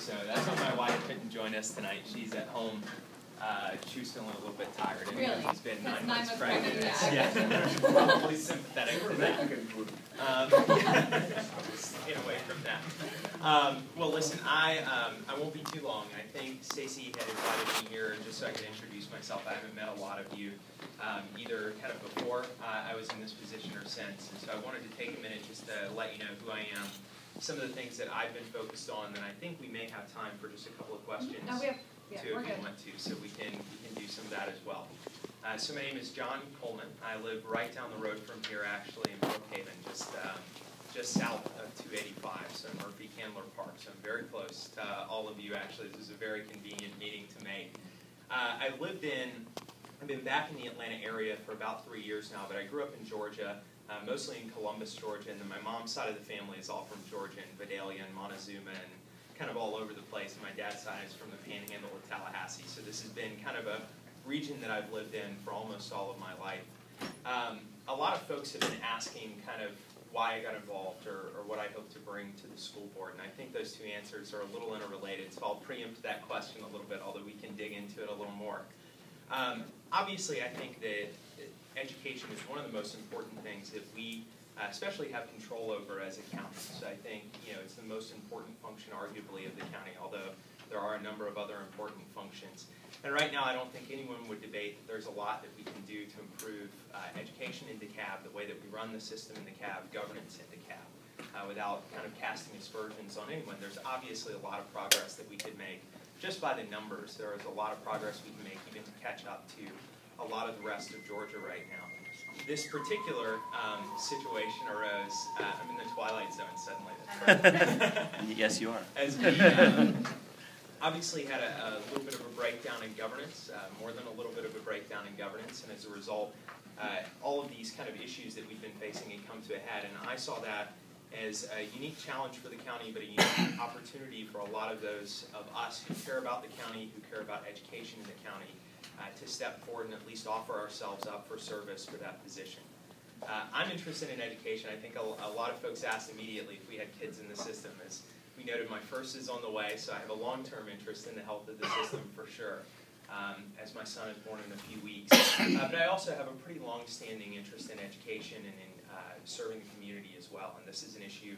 So that's why my wife couldn't join us tonight. She's at home. She was feeling a little bit tired. Really? She's been 9 months months pregnant. yeah. Probably sympathetic to that. Stay away from that. Well, listen, I won't be too long. I think Stacy had invited me here just so I could introduce myself. I haven't met a lot of you, either kind of before I was in this position or since. And so I wanted to take a minute just to let you know who I am, some of the things that I've been focused on, and I think we may have time for just a couple of questions. No, we have, yeah, too, we're if good. you want to, so we can do some of that as well. So my name is John Coleman. I live right down the road from here, actually, in Brookhaven, just south of 285, so Murphy Candler Park. So I'm very close to all of you. Actually, this is a very convenient meeting to make. I've been back in the Atlanta area for about 3 years now, but I grew up in Georgia, mostly in Columbus, Georgia, and then my mom's side of the family is all from Georgia, and Vidalia and Montezuma, and kind of all over the place. And my dad's side is from the Panhandle of Tallahassee. So this has been kind of a region that I've lived in for almost all of my life. A lot of folks have been asking kind of why I got involved or what I hope to bring to the school board, and I think those two answers are a little interrelated, so I'll preempt that question a little bit, although we can dig into it a little more. Obviously, I think that education is one of the most important things that we especially have control over as accountants. So I think it's the most important function, arguably, of the county, although there are a number of other important functions. And right now, I don't think anyone would debate that there's a lot that we can do to improve education in DeKalb, the way that we run the system in DeKalb, governance in DeKalb, without kind of casting aspersions on anyone. There's obviously a lot of progress that we could make just by the numbers. There is a lot of progress we can make even to catch up to a lot of the rest of Georgia right now. This particular situation arose, I'm in the twilight zone suddenly. That's right. Yes, you are. As we obviously had a little bit of a breakdown in governance, more than a little bit of a breakdown in governance, and as a result, all of these kind of issues that we've been facing had come to a head, and I saw that as a unique challenge for the county, but a unique opportunity for a lot of those of us who care about the county, who care about education in the county, to step forward and at least offer ourselves up for service for that position. I'm interested in education. I think a lot of folks asked immediately if we had kids in the system. As we noted, my first is on the way, so I have a long-term interest in the health of the system for sure, as my son is born in a few weeks. But I also have a pretty long-standing interest in education and in serving the community as well. And this is an issue,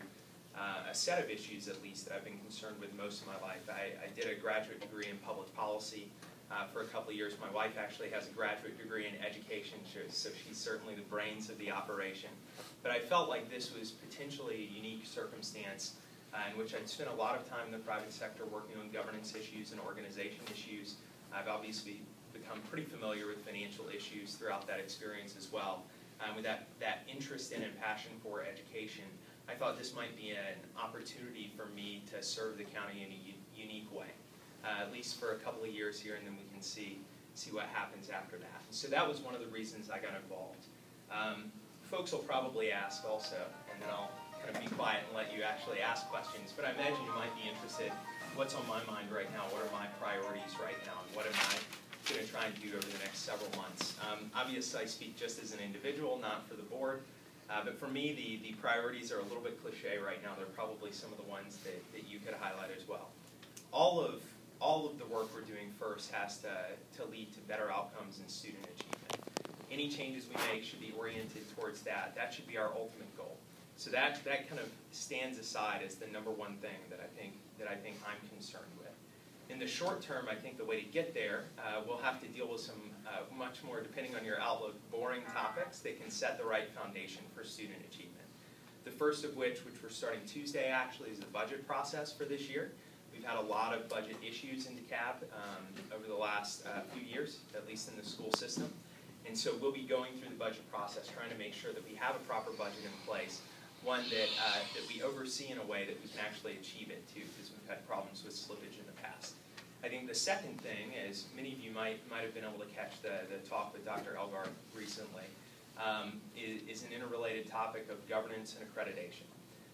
a set of issues at least, that I've been concerned with most of my life. I did a graduate degree in public policy for a couple of years. My wife actually has a graduate degree in education, so she's certainly the brains of the operation. But I felt like this was potentially a unique circumstance in which I'd spent a lot of time in the private sector working on governance issues and organization issues. I've obviously become pretty familiar with financial issues throughout that experience as well. With that interest in and passion for education, I thought this might be an opportunity for me to serve the county in a unique way. At least for a couple of years here, and then we can see what happens after that. And so that was one of the reasons I got involved. Folks will probably ask also, and then I'll kind of be quiet and let you actually ask questions, but I imagine you might be interested, what's on my mind right now, what are my priorities right now, and what am I going to try and do over the next several months. Obviously, I speak just as an individual, not for the board, but for me, the priorities are a little bit cliche right now. They're probably some of the ones that you could highlight as well. All of the work we're doing first has to lead to better outcomes in student achievement. Any changes we make should be oriented towards that. That should be our ultimate goal. So that kind of stands aside as the number one thing that I think I'm concerned with. In the short term, I think the way to get there, we'll have to deal with some much more, depending on your outlook, boring topics that can set the right foundation for student achievement. The first of which we're starting Tuesday actually, is the budget process for this year. We've had a lot of budget issues in DeKalb over the last few years, at least in the school system. And so we'll be going through the budget process, trying to make sure that we have a proper budget in place, one that we oversee in a way that we can actually achieve it too, because we've had problems with slippage in the past. I think the second thing, as many of you might have been able to catch the talk with Dr. Elgar recently, is an interrelated topic of governance and accreditation.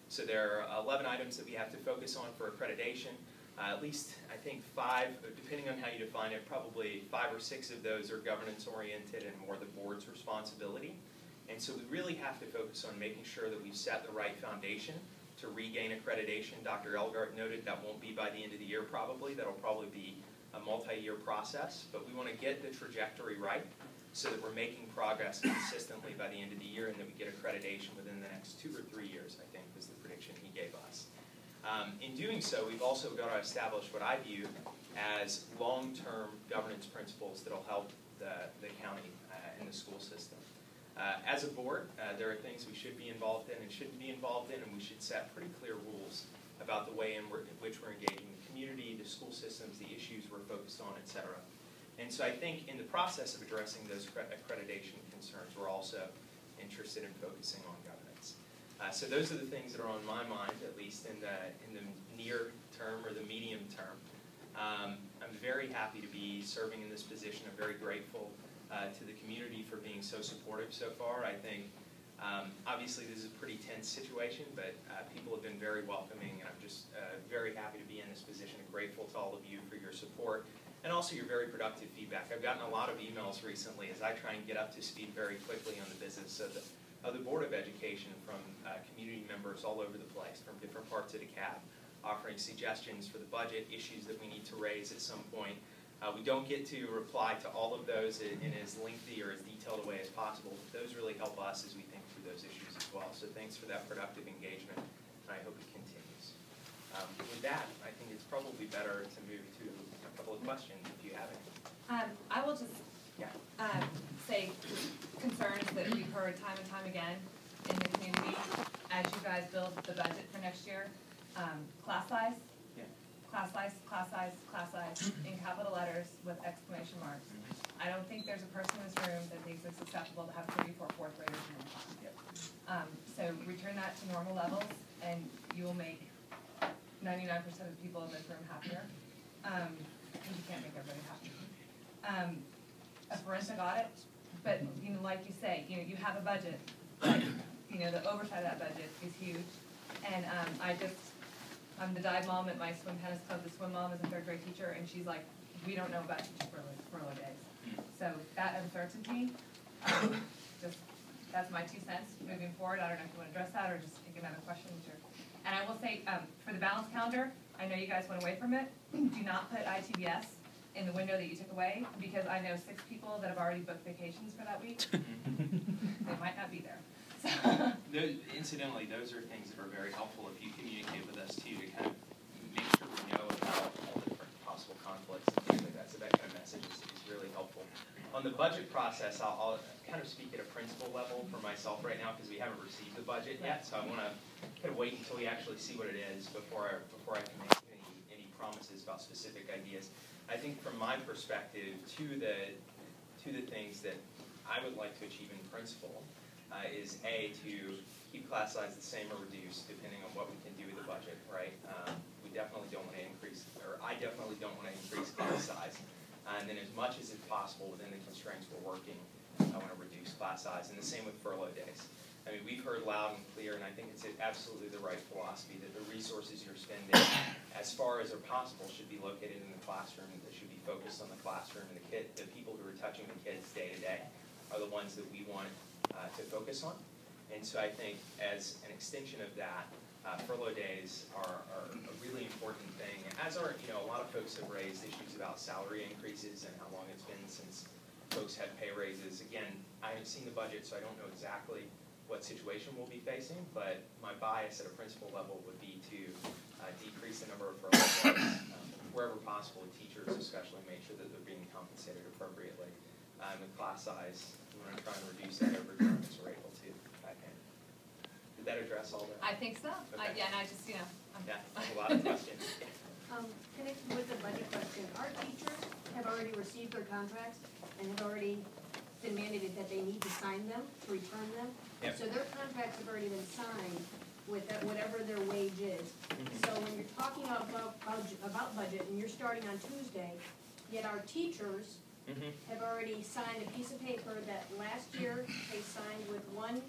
So there are 11 items that we have to focus on for accreditation. At least, I think 5, depending on how you define it, probably 5 or 6 of those are governance-oriented and more the board's responsibility. And so we really have to focus on making sure that we've set the right foundation to to regain accreditation. Dr. Elgart noted that won't be by the end of the year probably. That'll probably be a multi-year process, but we want to get the trajectory right so that we're making progress consistently by the end of the year and that we get accreditation within the next 2 or 3 years, I think was the prediction he gave us. In doing so, we've also got to establish what I view as long-term governance principles that will help the county and the school system. As a board, there are things we should be involved in and shouldn't be involved in, and we should set pretty clear rules about the way in which we're engaging the community, the school systems, the issues we're focused on, et cetera. And so I think in the process of addressing those accreditation concerns, we're also interested in focusing on governance. So those are the things that are on my mind, at least in the near term or the medium term. I'm very happy to be serving in this position. I'm very grateful to the community for being so supportive so far. I think obviously this is a pretty tense situation, but people have been very welcoming, and I'm just very happy to be in this position and grateful to all of you for your support and also your very productive feedback. I've gotten a lot of emails recently as I try and get up to speed very quickly on the business of the Board of Education from community members all over the place, from different parts of DeKalb, offering suggestions for the budget, issues that we need to raise at some point. We don't get to reply to all of those in as lengthy or as detailed a way as possible, but those really help us as we think through those issues as well. So thanks for that productive engagement, and I hope it continues. With that, I think it's probably better to move to a couple of questions if you have any. I will just say concerns that we've heard time and time again in the community as you guys build the budget for next year. Class size. Class size, class size, class size, in capital letters with exclamation marks. I don't think there's a person in this room that thinks it's acceptable to have 34 fourth graders in one class. So return that to normal levels, and you will make 99% of the people in this room happier. Because you can't make everybody happy. A forensic audit, but like you say, you have a budget, but the oversight of that budget is huge, and I'm the dive mom at my swim tennis club. The swim mom is a 3rd grade teacher, and she's like, we don't know about teacher furlough days. So that uncertainty, that's my 2 cents moving forward. I don't know if you want to address that or just take another question. And I will say, for the balance calendar, I know you guys went away from it. Do not put ITBS in the window that you took away, because I know 6 people that have already booked vacations for that week. They might not be there. Incidentally, those are things that are very helpful if you communicate with us too, to kind of make sure we know about all the different possible conflicts and things like that. So that kind of message is really helpful. On the budget process, I'll kind of speak at a principal level for myself right now because we haven't received the budget yet. So I want to kind of wait until we actually see what it is before I can make any promises about specific ideas. I think from my perspective, two of the things that I would like to achieve in principle is A, to keep class size the same or reduced depending on what we can do with the budget, right? We definitely don't want to increase, or I definitely don't want to increase class size. And then as much as it's possible within the constraints we're working, I want to reduce class size. And the same with furlough days. I mean, we've heard loud and clear, and I think it's absolutely the right philosophy that the resources you're spending, as far as are possible, should be located in the classroom. That should be focused on the classroom, and the people who are touching the kids day to day are the ones that we want to focus on. And so I think as an extension of that, furlough days are a really important thing, as are, a lot of folks have raised issues about salary increases and how long it's been since folks had pay raises. Again, I haven't seen the budget, so I don't know exactly what situation we'll be facing, but my bias at a principal level would be to decrease the number of furlough days, wherever possible. Teachers especially make sure that they're being compensated appropriately. With class size, we're going to try and reduce that over time as we're able to. Did that address all that? I think so. Okay. Yeah, and I just, yeah, a lot of questions. Connected with the budget question, our teachers have already received their contracts and have already been mandated that they need to sign them, to return them. Yep. So their contracts have already been signed with whatever their wage is. So when you're talking about budget and you're starting on Tuesday, yet our teachers have already signed a piece of paper that last year they signed with one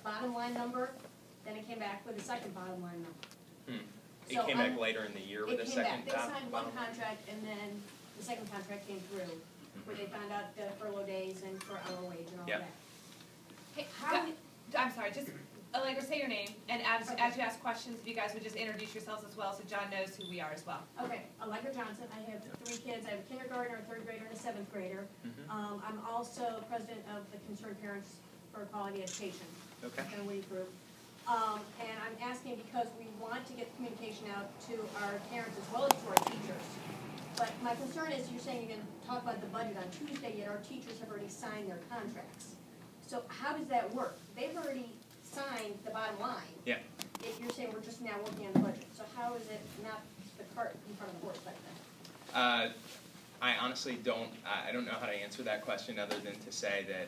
bottom line number, then it came back with a second bottom line number. It came back later in the year with a second They signed one contract and then the second contract came through, where they found out the furlough days and per hour wage and all that. Hey, I'm sorry, just Allegra, say your name, and as you ask questions, if you guys would just introduce yourselves as well, so John knows who we are as well. Okay, Allegra Johnson. I have 3 kids. I have a kindergartner, a 3rd grader, and a 7th grader. I'm also president of the Concerned Parents for Quality Education. Okay. Dunwoody group. And I'm asking because we want to get the communication out to our parents as well as to our teachers. But my concern is you're saying you're going to talk about the budget on Tuesday, yet our teachers have already signed their contracts. So how does that work? They've already signed the bottom line. Yeah. If you're saying we're just now working on the budget. So how is it not the cart in front of the horse like that? I honestly don't. I don't know how to answer that question other than to say that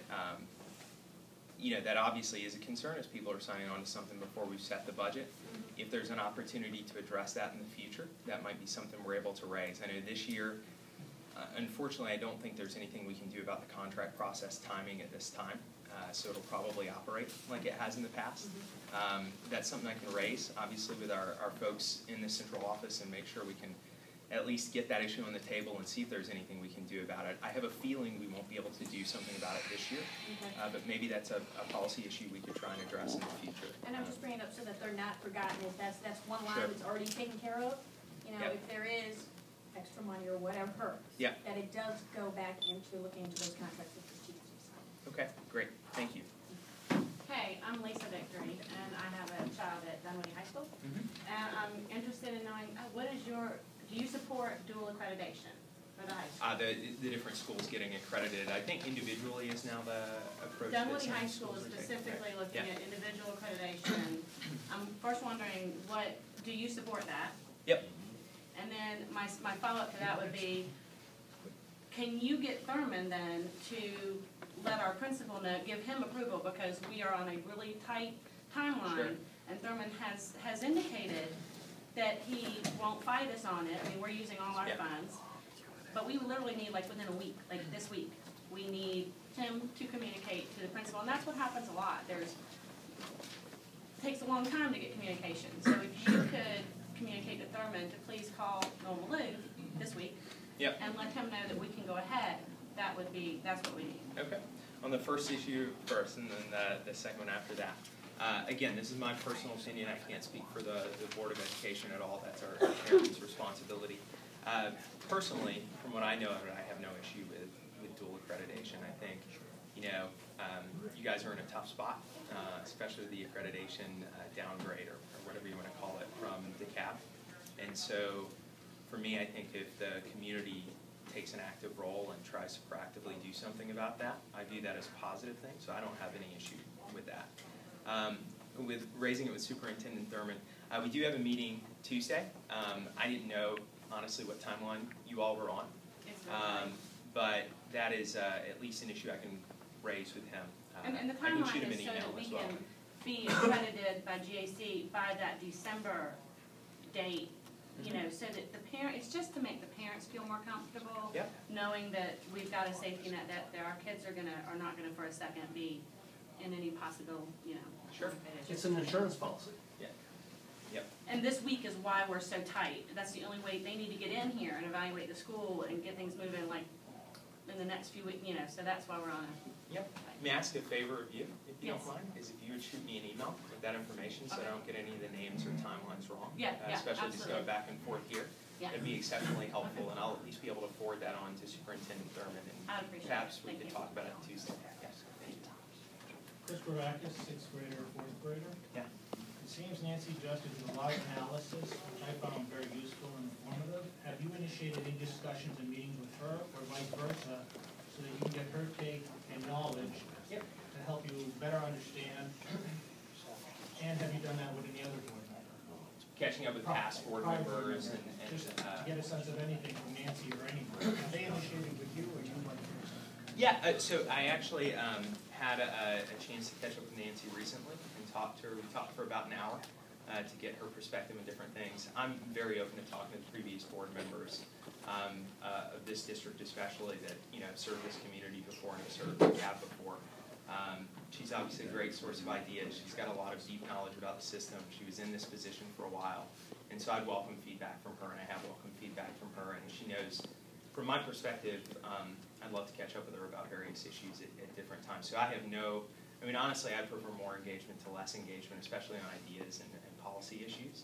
that obviously is a concern as people are signing on to something before we've set the budget. If there's an opportunity to address that in the future, that might be something we're able to raise. I know this year, unfortunately, I don't think there's anything we can do about the contract process timing at this time. So it'll probably operate like it has in the past. That's something I can raise, obviously, with our folks in the central office and make sure we can at least get that issue on the table and see if there's anything we can do about it. I have a feeling we won't be able to do something about it this year, but maybe that's a policy issue we could try and address in the future. And I'm just bringing it up so that they're not forgotten. That's one line Sure. that's already taken care of. Yep. If there is extra money or whatever, Yep. that it does go back into looking into those contracts that the teachers have signed. Okay, great. Thank you. Hey, I'm Lisa Victory, and I have a child at Dunwoody High School. And I'm interested in knowing, do you support dual accreditation for the high school? The different schools getting accredited, I think individually is now the approach. that Dunwoody some High schools School is are taking. specifically looking Yeah. at individual accreditation. I'm first wondering, do you support that? Yep. And then my follow-up to that would be, can you get Thurman then to let our principal know, give him approval, because we are on a really tight timeline. Sure. And Thurman has indicated that he won't fight us on it. I mean, we're using all our Yeah. funds. But we literally need, like, within a week, like this week, we need him to communicate to the principal. And that's what happens a lot. It takes a long time to get communication. So if you could communicate to Thurman to please call Noel Malou this week. Yep. And let him know that we can go ahead, that's what we need. Okay. On the first issue first, and then the second one after that. Again, this is my personal opinion. I can't speak for the Board of Education at all. That's our parents' responsibility. Personally, from what I know of it, I have no issue with dual accreditation. I think, you guys are in a tough spot, especially the accreditation downgrade or whatever you want to call it from DeKalb. And so, for me, I think if the community takes an active role and tries to proactively do something about that, I view that as a positive thing, so I don't have any issue with that. With raising it with Superintendent Thurman, we do have a meeting Tuesday. I didn't know, honestly, what timeline you all were on, but that is at least an issue I can raise with him. And the I can shoot timeline him is an so email that we as well. can be accredited by GAC by that December date, so that it's just to make the parents feel more comfortable, Yep. knowing that we've got a safety net, that our kids are not gonna for a second be in any possible, Sure. It's an insurance policy. Yeah. Yep. And this week is why we're so tight. That's the only way they need to get in here and evaluate the school and get things moving, like, in the next few weeks, so that's why we're on a. Yep. May I ask a favor of you, if you Yes. don't mind, is if you would shoot me an email with that information so I don't get any of the names or timelines wrong. Yeah, Especially just going absolutely. back and forth here. Yeah. It'd be exceptionally helpful, and I'll at least be able to forward that on to Superintendent Thurman, I'd and appreciate it. perhaps we Thank could you. talk about it Tuesday. Yes, thank you. Chris Barakis, 6th grader, 4th grader. Yeah. It seems Nancy Justice did a lot of analysis, which I found very useful and informative. Have you initiated any discussions and meetings with her, or vice versa, so that you can get her take and knowledge to help you better understand? And have you done that with any other board member? Catching up with past board Prior members and Just to get a sense of anything from Nancy or anybody. Have they initiated with you, or you went first? yeah, so I actually had a chance to catch up with Nancy recently and talked to her. We talked for about an hour to get her perspective on different things. I'm very open to talking to the previous board members of this district, especially that have served this community before and have served the CAB before. She's obviously a great source of ideas. She's got a lot of deep knowledge about the system. She was in this position for a while, and so I'd welcome feedback from her, and I have welcomed feedback from her, and she knows. From my perspective, I'd love to catch up with her about various issues at different times. So I have no I mean, honestly, I prefer more engagement to less engagement, especially on ideas and policy issues.